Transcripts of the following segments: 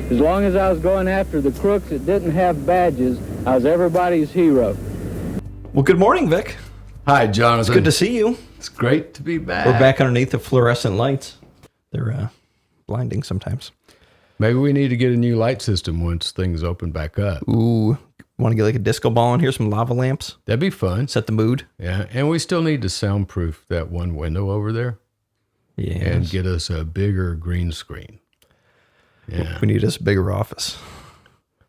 As long as I was going after the crooks that didn't have badges, I was everybody's hero. Well, good morning, Vic. Hi, Jonathan. It's good to see you. It's great to be back. We're back underneath the fluorescent lights. They're blinding sometimes. Maybe we need to get a new light system once things open back up. Ooh, want to get like a disco ball in here, some lava lamps? That'd be fun. Set the mood. Yeah, and we still need to soundproof that one window over there. Yeah. And get us a bigger green screen. Yeah. We need us a bigger office.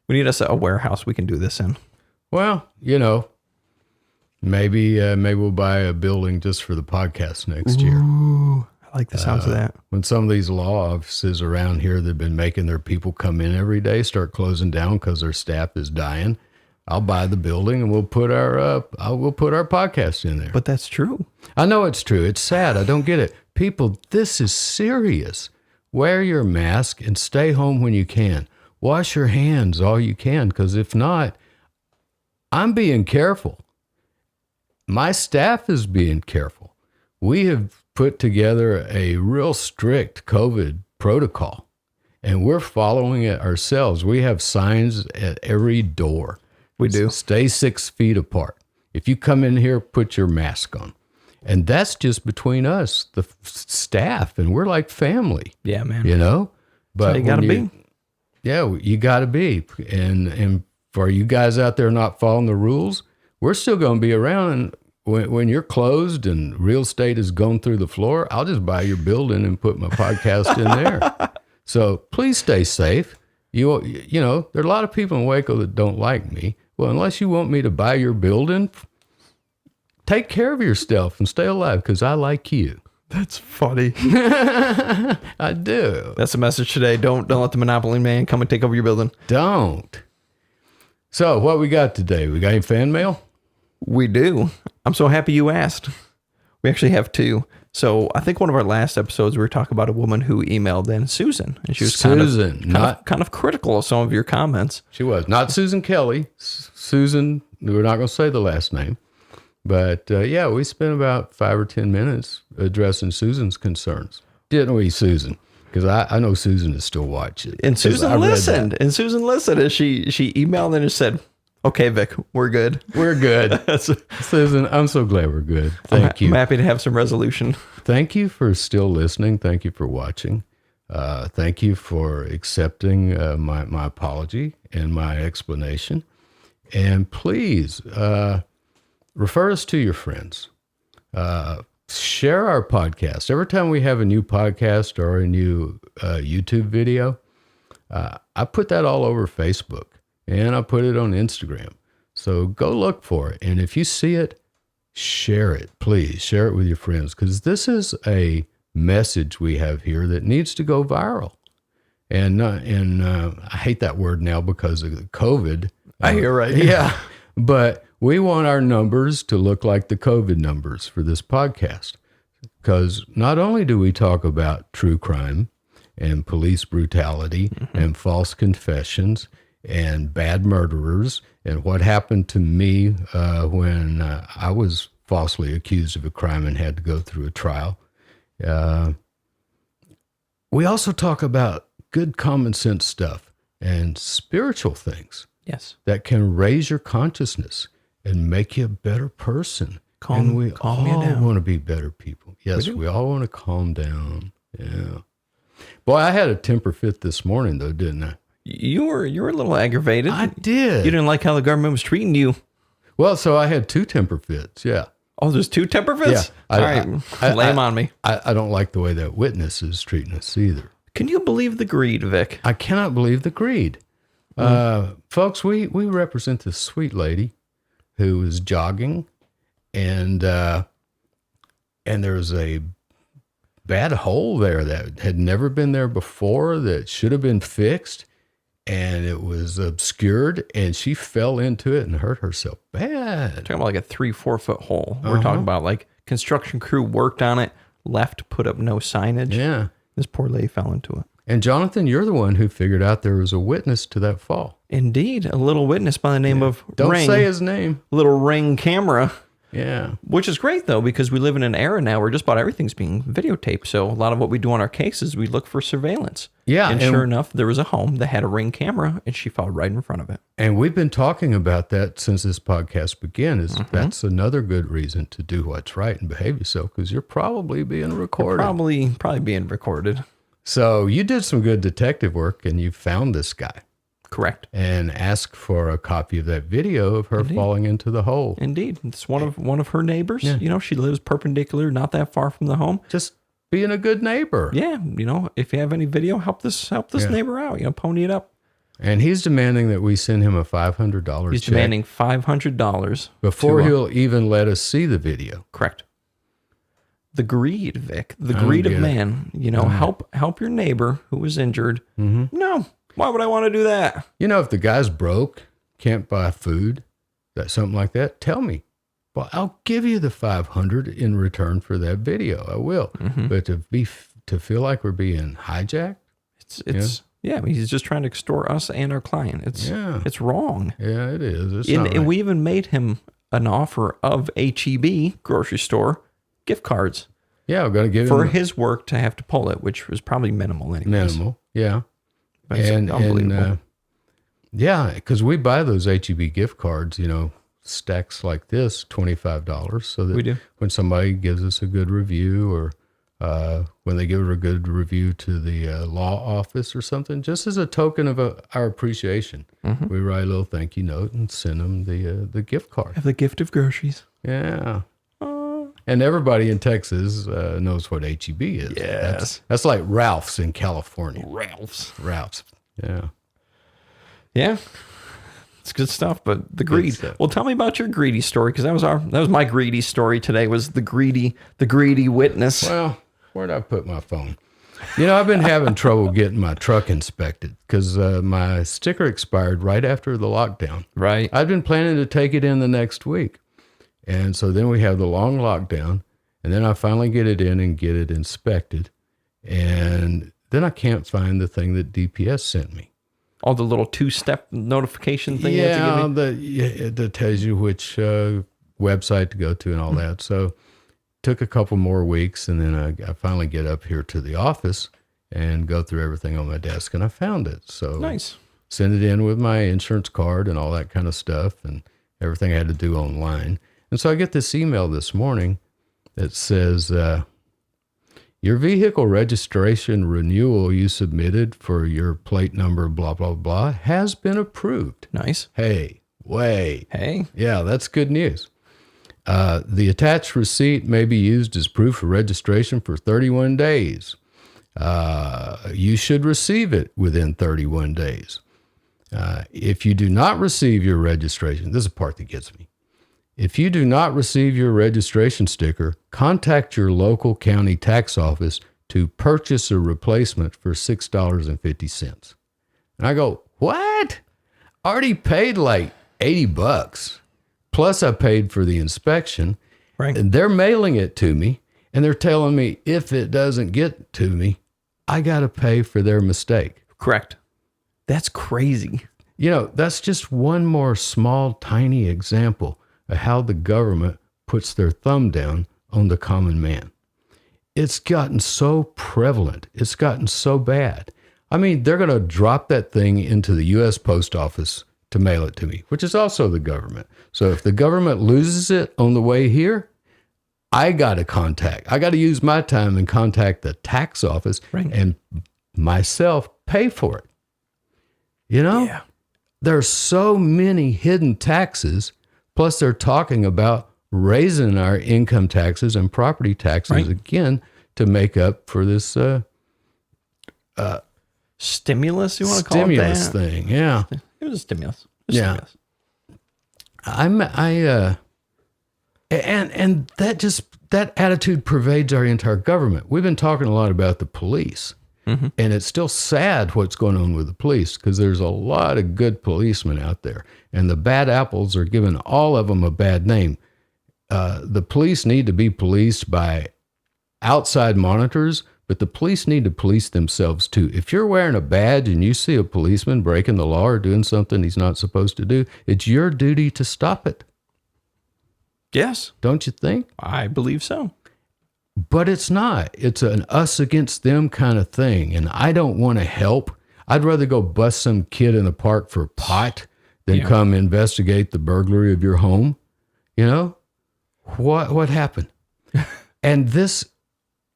We need us a warehouse we can do this in. Well, you know, maybe we'll buy a building just for the podcast next year. Ooh, I like the sounds of that. When some of these law offices around here that have been making their people come in every day start closing down because their staff is dying, I'll buy the building and we'll put our podcast in there. But that's true. I know it's true. It's sad. I don't get it. People, this is serious. Wear your mask and stay home when you can. Wash your hands all you can, because if not, I'm being careful. My staff is being careful. We have put together a real strict COVID protocol, and we're following it ourselves. We have signs at every door. We do. Stay 6 feet apart. If you come in here, put your mask on. And that's just between us, the staff, and we're like family. Yeah, man. You know? But you gotta be. Yeah, you gotta be. And for you guys out there not following the rules, we're still gonna be around. And when you're closed and real estate is going through the floor, I'll just buy your building and put my podcast in there. So please stay safe. You know, there are a lot of people in Waco that don't like me. Well, unless you want me to buy your building, take care of yourself and stay alive, because I like you. That's funny. I do. That's the message today. Don't let the Monopoly man come and take over your building. Don't. So what we got today? We got any fan mail? We do. I'm so happy you asked. We actually have two. So I think one of our last episodes, we were talking about a woman who emailed in, Susan. And she was kind of critical of some of your comments. She was. Not Susan Kelly. Susan, we're not going to say the last name. But yeah, we spent about 5 or 10 minutes addressing Susan's concerns. Didn't we, Susan? Because I know Susan is still watching. And Susan listened. And she emailed in and said, okay, Vic, we're good. We're good. Susan, I'm so glad we're good. Thank you. I'm happy to have some resolution. Thank you for still listening. Thank you for watching. Thank you for accepting my apology and my explanation. And please, refer us to your friends. Share our podcast. Every time we have a new podcast or a new YouTube video, I put that all over Facebook and I put it on Instagram. So go look for it. And if you see it, share it. Please share it with your friends, because this is a message we have here that needs to go viral. And I hate that word now because of the COVID. You're right. Yeah. But we want our numbers to look like the COVID numbers for this podcast, because not only do we talk about true crime and police brutality and false confessions and bad murderers and what happened to me when I was falsely accused of a crime and had to go through a trial. We also talk about good common sense stuff and spiritual things. Yes. That can raise your consciousness and make you a better person. And we all want to be better people. Yes, we all want to calm down. Yeah. Boy, I had a temper fit this morning, though, didn't I? You were a little aggravated. I did. You didn't like how the government was treating you. Well, so I had 2 temper fits, yeah. Oh, there's 2 temper fits? Yeah. All right, lay them on me. I don't like the way that witness is treating us either. Can you believe the greed, Vic? I cannot believe the greed. Folks, we represent this sweet lady who is jogging, and there's a bad hole there that had never been there before that should have been fixed, and it was obscured, and she fell into it and hurt herself bad. Talking about like a 3-4 foot hole. We're talking about like construction crew worked on it, left, put up no signage. Yeah. This poor lady fell into it. And Jonathan, you're the one who figured out there was a witness to that fall. Indeed. A little witness by the name of Don't Ring. say his name. Little Ring camera. Yeah. Which is great, though, because we live in an era now where just about everything's being videotaped. So a lot of what we do on our cases, we look for surveillance. Yeah. And sure enough, there was a home that had a Ring camera, and she fell right in front of it. And we've been talking about that since this podcast began. That's another good reason to do what's right and behave yourself, because you're probably being recorded. You're probably being recorded. So you did some good detective work, and you found this guy. Correct. And asked for a copy of that video of her falling into the hole. Indeed. It's one of her neighbors. Yeah. You know, she lives perpendicular, not that far from the home. Just being a good neighbor. Yeah. You know, if you have any video, help this neighbor out. You know, pony it up. And he's demanding that we send him a $500 He's check demanding $500 before he'll even let us see the video. Correct. The greed, Vic. The greed of man. You know, help your neighbor who was injured. Mm-hmm. No. Why would I want to do that? You know, if the guy's broke, can't buy food, something like that, tell me. Well, I'll give you the 500 in return for that video. I will. Mm-hmm. But to feel like we're being hijacked, I mean, he's just trying to extort us and our client. It's wrong. Yeah, it is. And we even made him an offer of HEB grocery store gift cards. Yeah, we're going to give for him his work to have to pull it, which was probably minimal anyways. Yeah. Unbelievable. Because we buy those HEB gift cards, you know, stacks like this, $25, so that we do. When somebody gives us a good review, or when they give a good review to the law office or something, just as a token of our appreciation, we write a little thank you note and send them the gift card. Have the gift of groceries. Yeah. And everybody in Texas knows what HEB is. Yes. That's like Ralph's in California. Ralph's. Yeah. Yeah. It's good stuff, but the greed. Well, tell me about your greedy story, because that was my greedy story today, was the greedy witness. Well, where'd I put my phone? You know, I've been having trouble getting my truck inspected because my sticker expired right after the lockdown. Right. I'd been planning to take it in the next week. And so then we have the long lockdown, and then I finally get it in and get it inspected. And then I can't find the thing that DPS sent me. Oh, the little 2-step notification thing? That tells you which website to go to and all that. So took a couple more weeks, and then I finally get up here to the office and go through everything on my desk, and I found it. So nice. Send it in with my insurance card and all that kind of stuff, and everything I had to do online. And so I get this email this morning that says, your vehicle registration renewal you submitted for your plate number, blah, blah, blah, has been approved. Nice. Hey. Yeah, that's good news. The attached receipt may be used as proof of registration for 31 days. You should receive it within 31 days. If you do not receive your registration, this is the part that gets me. If you do not receive your registration sticker, contact your local county tax office to purchase a replacement for $6.50. And I go, what? I already paid like $80. Plus I paid for the inspection. Right. And they're mailing it to me, and they're telling me if it doesn't get to me, I got to pay for their mistake. Correct. That's crazy. You know, that's just one more small, tiny example of how the government puts their thumb down on the common man. It's gotten so prevalent. It's gotten so bad. I mean, they're going to drop that thing into the U.S. Post Office to mail it to me, which is also the government. So if the government loses it on the way here, I got to use my time and contact the tax office and myself pay for it. You know? Yeah. There's so many hidden taxes. Plus, they're talking about raising our income taxes and property taxes again to make up for this stimulus. You want to call it that? Stimulus thing, yeah. It was a stimulus. Stimulus. And that attitude pervades our entire government. We've been talking a lot about the police. Mm-hmm. And it's still sad what's going on with the police, because there's a lot of good policemen out there, and the bad apples are giving all of them a bad name. The police need to be policed by outside monitors, but the police need to police themselves too. If you're wearing a badge and you see a policeman breaking the law or doing something he's not supposed to do, it's your duty to stop it. Yes. Don't you think? I believe so. But it's not. It's an us against them kind of thing. And I don't want to help. I'd rather go bust some kid in the park for pot than come investigate the burglary of your home. You know? What happened? And this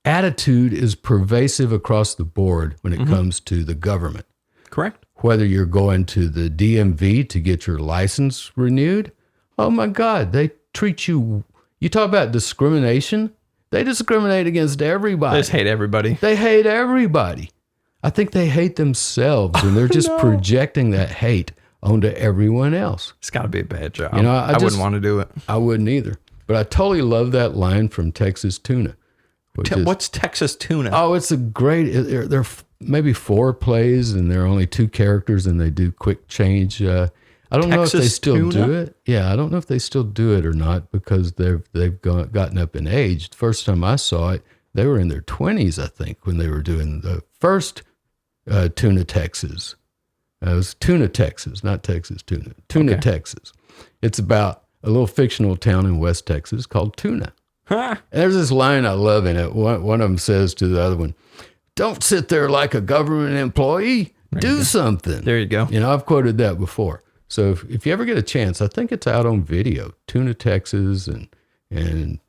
attitude is pervasive across the board when it comes to the government. Correct. Whether you're going to the DMV to get your license renewed, oh my God, they treat you. You talk about discrimination. They discriminate against everybody. They just hate everybody. They hate everybody. I think they hate themselves, and they're just projecting that hate onto everyone else. It's got to be a bad job. You know, I wouldn't want to do it. I wouldn't either. But I totally love that line from Texas Tuna. What's Texas Tuna? Oh, it's a great. They're maybe 4 plays, and there are only 2 characters, and they do quick change. I don't know if they still do it. Yeah, I don't know if they still do it or not because they've gotten up in age. The first time I saw it, they were in their 20s, I think, when they were doing the first Tuna Texas. It was Tuna Texas, not Texas Tuna. Tuna Texas. It's about a little fictional town in West Texas called Tuna. And there's this line I love in it. One of them says to the other one, "Don't sit there like a government employee. Do something." There you go. You know, I've quoted that before. So if you ever get a chance, I think it's out on video. Tuna Texas and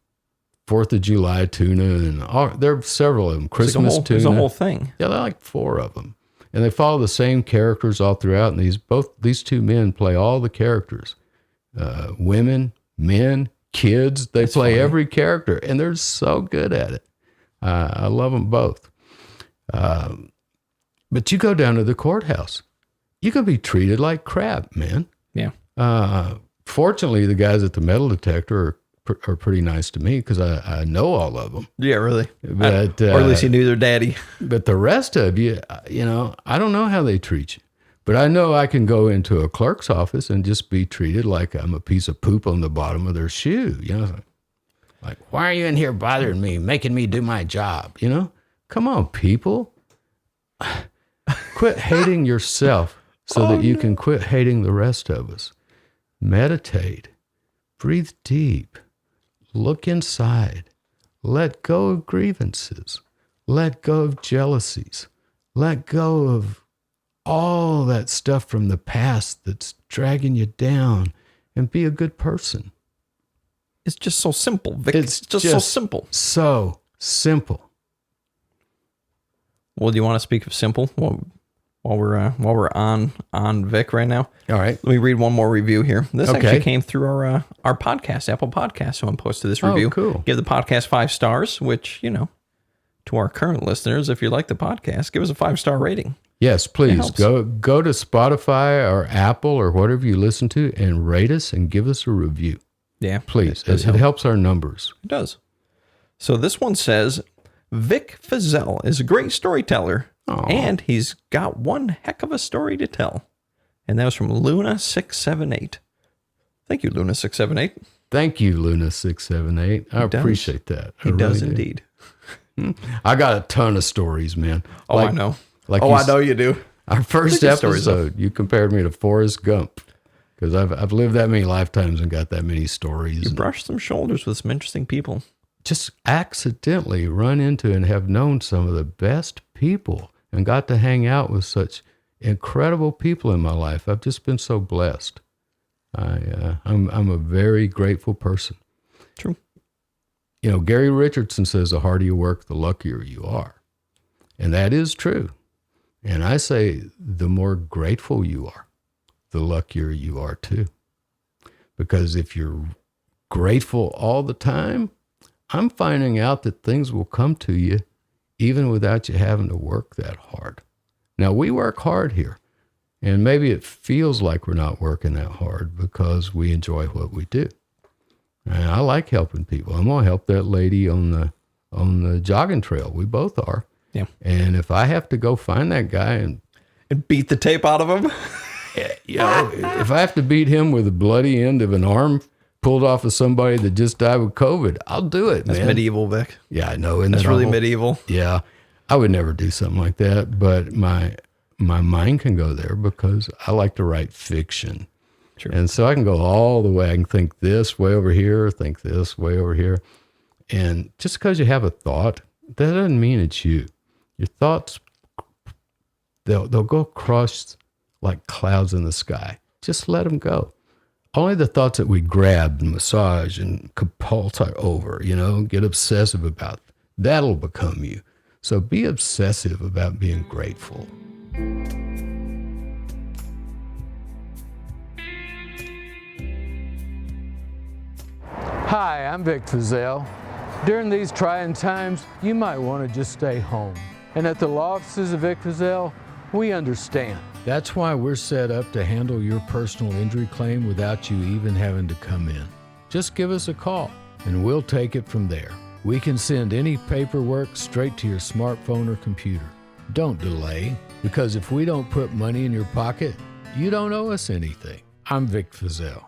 4th of July tuna, and there are several of them. Christmas tuna. There's a whole thing. Yeah, there are like 4 of them. And they follow the same characters all throughout. And these 2 men play all the characters. Women, men, kids. They play every character, and they're so good at it. I love them both. But you go down to the courthouse, you can be treated like crap, man. Yeah. Fortunately, the guys at the metal detector are pretty nice to me because I know all of them. Yeah, really. But, or at least you knew their daddy. But the rest of you, I don't know how they treat you. But I know I can go into a clerk's office and just be treated like I'm a piece of poop on the bottom of their shoe. You know, like, why are you in here bothering me, making me do my job? You know, come on, people. Quit hating yourself so that you can quit hating the rest of us. Meditate. Breathe deep. Look inside. Let go of grievances. Let go of jealousies. Let go of all that stuff from the past that's dragging you down, and be a good person. It's just so simple, Vic. It's just so simple. So simple. Well, do you want to speak of simple while we're on Vic right now? All right. Let me read one more review here. This actually came through our podcast, Apple Podcast. Someone posted this review. Oh, cool. Give the podcast 5 stars, which, to our current listeners, if you like the podcast, give us a 5-star rating. Yes, please go to Spotify or Apple or whatever you listen to and rate us and give us a review. Yeah, please. It helps our numbers. It does. So this one says, Vic Feazell is a great storyteller, and he's got one heck of a story to tell. And that was from Luna678. Thank you, Luna678. Thank you, Luna678. I appreciate that. He does indeed. I got a ton of stories, man. I know. I know you do. Our first episode, you compared me to Forrest Gump because I've lived that many lifetimes and got that many stories. You brushed some shoulders with some interesting people. Just accidentally run into and have known some of the best people and got to hang out with such incredible people in my life. I've just been so blessed. I'm a very grateful person. True. Gary Richardson says, the harder you work, the luckier you are. And that is true. And I say, the more grateful you are, the luckier you are too. Because if you're grateful all the time, I'm finding out that things will come to you even without you having to work that hard. Now, we work hard here, and maybe it feels like we're not working that hard because we enjoy what we do. And I like helping people. I'm going to help that lady on the jogging trail. We both are. Yeah. And if I have to go find that guy and beat the tape out of him, if I have to beat him with the bloody end of an arm pulled off of somebody that just died with COVID, I'll do it, man. That's medieval, Vic. Yeah, I know. That's really medieval. Yeah. I would never do something like that, but my mind can go there because I like to write fiction. Sure. And so I can go all the way. I can think this way over here, think this way over here. And just because you have a thought, that doesn't mean it's you. Your thoughts, they'll go across like clouds in the sky. Just let them go. Only the thoughts that we grab and massage and compulse over, get obsessive about, that'll become you. So be obsessive about being grateful. Hi, I'm Vic Feazell. During these trying times, you might want to just stay home. And at the law offices of Vic Feazell, we understand. That's why we're set up to handle your personal injury claim without you even having to come in. Just give us a call, and we'll take it from there. We can send any paperwork straight to your smartphone or computer. Don't delay, because if we don't put money in your pocket, you don't owe us anything. I'm Vic Feazell.